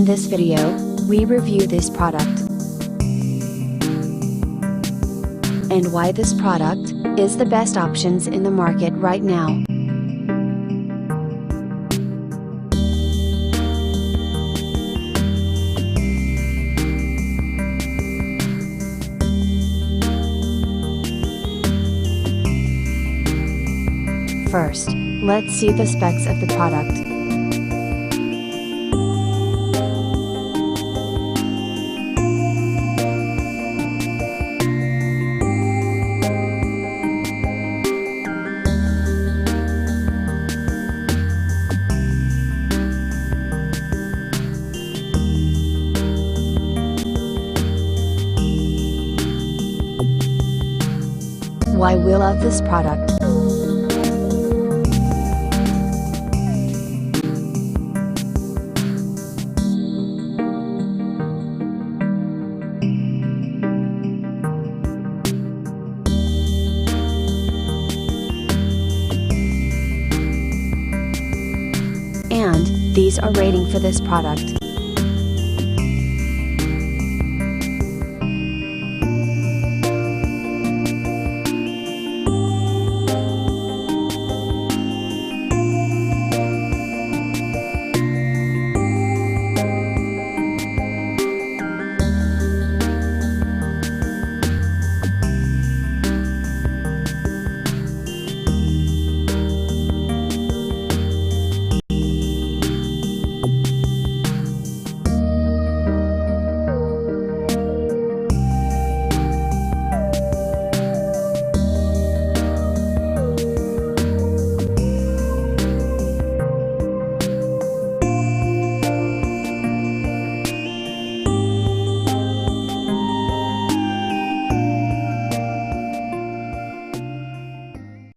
this video, we review this product and why this product is the best options in the market right now. First, let's see the specs of the product. Why we love this product. And these are rating for this product.